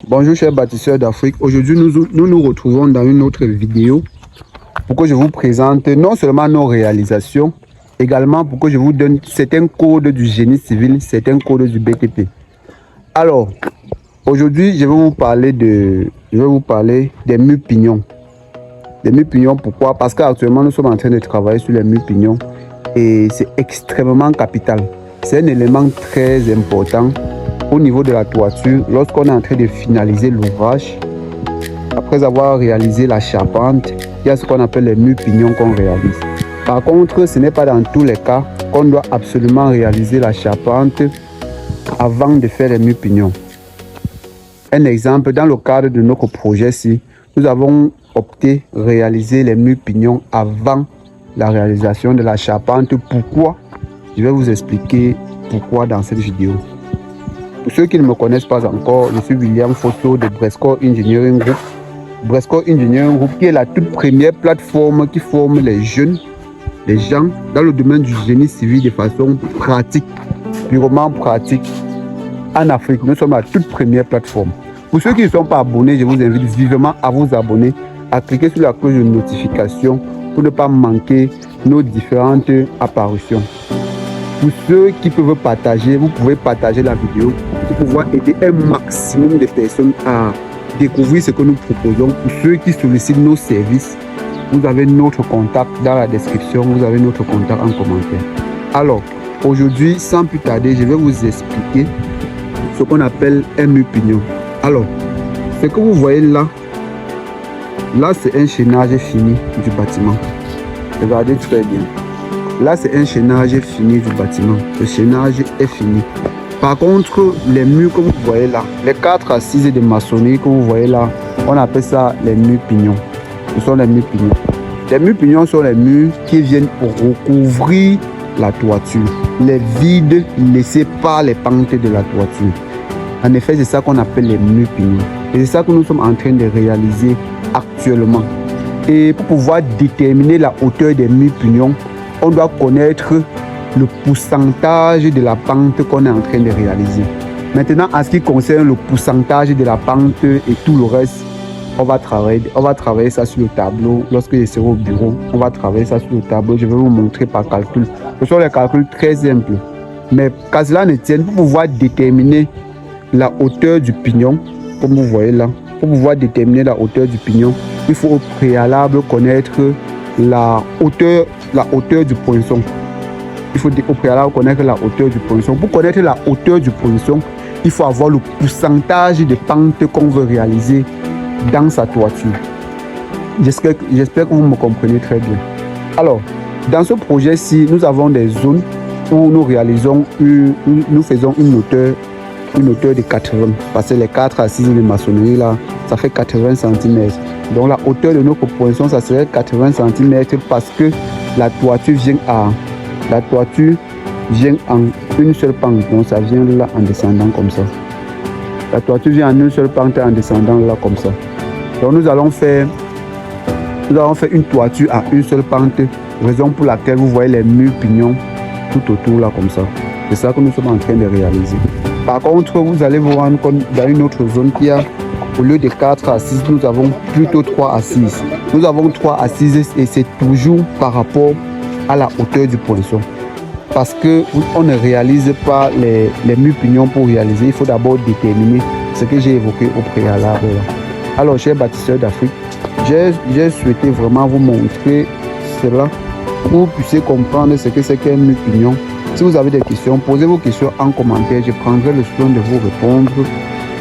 Bonjour chers bâtisseurs d'Afrique, aujourd'hui nous retrouvons dans une autre vidéo pour que je vous présente non seulement nos réalisations, également pour que je vous donne certains codes du génie civil, certains codes du BTP. Alors, aujourd'hui je vais vous parler des murs pignons. Les murs pignons, pourquoi? Parce qu'actuellement nous sommes en train de travailler sur les murs pignons et c'est extrêmement capital. C'est un élément très important au niveau de la toiture lorsqu'on est en train de finaliser l'ouvrage. Après avoir réalisé la charpente, il y a ce qu'on appelle les murs pignons qu'on réalise. Par contre, ce n'est pas dans tous les cas qu'on doit absolument réaliser la charpente avant de faire les murs pignons. Un exemple, dans le cadre de notre projet-ci, nous avons opté réaliser les murs pignons avant la réalisation de la charpente. Pourquoi? Je vais vous expliquer pourquoi dans cette vidéo. Pour ceux qui ne me connaissent pas encore, je suis William Fosso de Bresco Engineering Group. Bresco Engineering Group qui est la toute première plateforme qui forme les jeunes, les gens dans le domaine du génie civil de façon pratique, purement pratique. En Afrique, nous sommes la toute première plateforme. Pour ceux qui ne sont pas abonnés, je vous invite vivement à vous abonner, à cliquer sur la cloche de notification pour ne pas manquer nos différentes apparitions. Pour ceux qui peuvent partager, vous pouvez partager la vidéo pour pouvoir aider un maximum de personnes à découvrir ce que nous proposons. Pour ceux qui sollicitent nos services, vous avez notre contact dans la description, vous avez notre contact en commentaire. Alors, aujourd'hui, sans plus tarder, je vais vous expliquer ce qu'on appelle un mur pignon. Alors, ce que vous voyez là, c'est un chaînage fini du bâtiment. Regardez très bien. Là, c'est un chaînage fini du bâtiment. Le chaînage est fini. Par contre, les murs que vous voyez là, les 4 assises de maçonnerie que vous voyez là, on appelle ça les murs pignons. Ce sont les murs pignons. Les murs pignons sont les murs qui viennent recouvrir la toiture, les vides laissés par les pentes de la toiture. En effet, c'est ça qu'on appelle les murs pignons. Et c'est ça que nous sommes en train de réaliser actuellement. Et pour pouvoir déterminer la hauteur des murs pignons, on doit connaître le pourcentage de la pente qu'on est en train de réaliser. Maintenant, en ce qui concerne le pourcentage de la pente et tout le reste, on va travailler ça sur le tableau. Lorsque je serai au bureau, on va travailler ça sur le tableau. Je vais vous montrer par calcul. Ce sont des calculs très simples. Mais qu'à cela ne tienne, pour pouvoir déterminer la hauteur du pignon, comme vous voyez là, pour pouvoir déterminer la hauteur du pignon, il faut au préalable connaître la hauteur du poinçon. Il faut au préalable connaître la hauteur du poinçon. Pour connaître la hauteur du poinçon, il faut avoir le pourcentage de pente qu'on veut réaliser dans sa toiture. J'espère que vous me comprenez très bien. Alors, dans ce projet-ci, nous avons des zones où nous faisons une hauteur de 80. Parce que les 4 assises de maçonnerie là, ça fait 80 cm. Donc la hauteur de notre poinçon, ça serait 80 cm parce que la toiture vient en une seule pente. Donc ça vient là en descendant comme ça. La toiture vient en une seule pente en descendant là comme ça. Donc nous allons faire une toiture à une seule pente. Raison pour laquelle vous voyez les murs pignons tout autour là comme ça. C'est ça que nous sommes en train de réaliser. Par contre, vous allez vous rendre compte dans une autre zone qu'il y a, au lieu de 4 assises, nous avons plutôt 3 assises. Nous avons 3 assises et c'est toujours par rapport à la hauteur du poinçon. Parce qu'on ne réalise pas les murs pignons pour réaliser. Il faut d'abord déterminer ce que j'ai évoqué au préalable. Alors, chers bâtisseurs d'Afrique, j'ai souhaité vraiment vous montrer cela pour que vous puissiez comprendre ce que c'est qu'un mur pignon. Si vous avez des questions, posez vos questions en commentaire. Je prendrai le soin de vous répondre.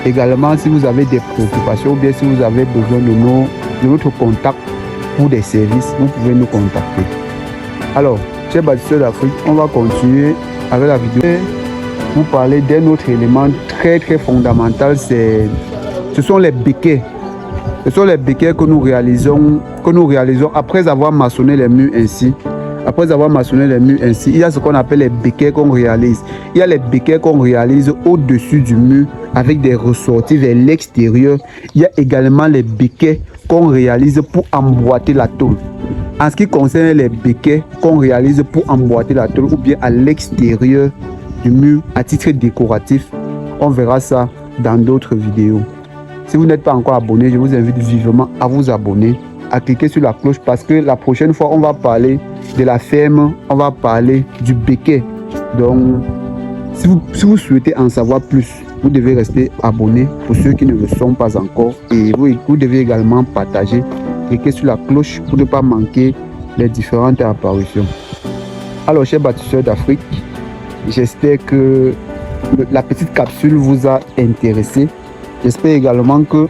Également, si vous avez des préoccupations ou bien si vous avez besoin de notre contact pour des services, vous pouvez nous contacter. Alors, chers bâtisseurs d'Afrique, on va continuer avec la vidéo. Vous parler d'un autre élément très fondamental, ce sont les béquets. Ce sont les béquets que nous réalisons après avoir maçonné les murs ainsi. Après avoir maçonné les murs ainsi, il y a ce qu'on appelle les béquets qu'on réalise. Il y a les béquets qu'on réalise au-dessus du mur avec des ressorties vers l'extérieur. Il y a également les béquets qu'on réalise pour emboîter la tôle. En ce qui concerne les béquets qu'on réalise pour emboîter la tôle ou bien à l'extérieur du mur à titre décoratif, on verra ça dans d'autres vidéos. Si vous n'êtes pas encore abonné, je vous invite vivement à vous abonner, à cliquer sur la cloche parce que la prochaine fois, on va parler de la ferme, on va parler du béquet. Donc, si vous souhaitez en savoir plus, vous devez rester abonné pour ceux qui ne le sont pas encore. Et vous devez également partager, cliquer sur la cloche pour ne pas manquer les différentes apparitions. Alors, chers bâtisseurs d'Afrique, j'espère que la petite capsule vous a intéressé. J'espère également que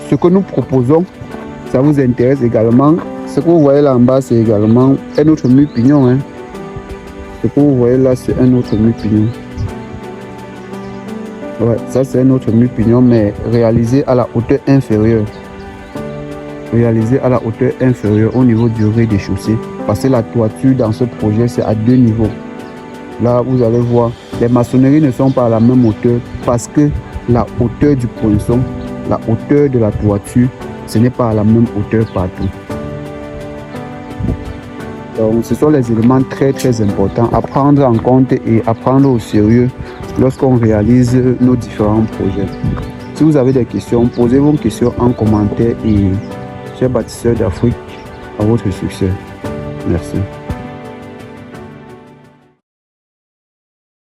ce que nous proposons, ça vous intéresse également. Ce que vous voyez là en bas, c'est également un autre mue-pignon. Hein. Ce que vous voyez là, c'est un autre mue-pignon. Ouais, ça c'est un autre mue-pignon, mais réalisé à la hauteur inférieure. Réalisé à la hauteur inférieure au niveau du rez-de-chaussée. Parce que la toiture dans ce projet, c'est à 2 niveaux. Là, vous allez voir, les maçonneries ne sont pas à la même hauteur parce que la hauteur du poinçon, la hauteur de la toiture, ce n'est pas à la même hauteur partout. Donc, ce sont les éléments très importants à prendre en compte et à prendre au sérieux lorsqu'on réalise nos différents projets. Si vous avez des questions, posez vos questions en commentaire et chers bâtisseurs d'Afrique, à votre succès. Merci.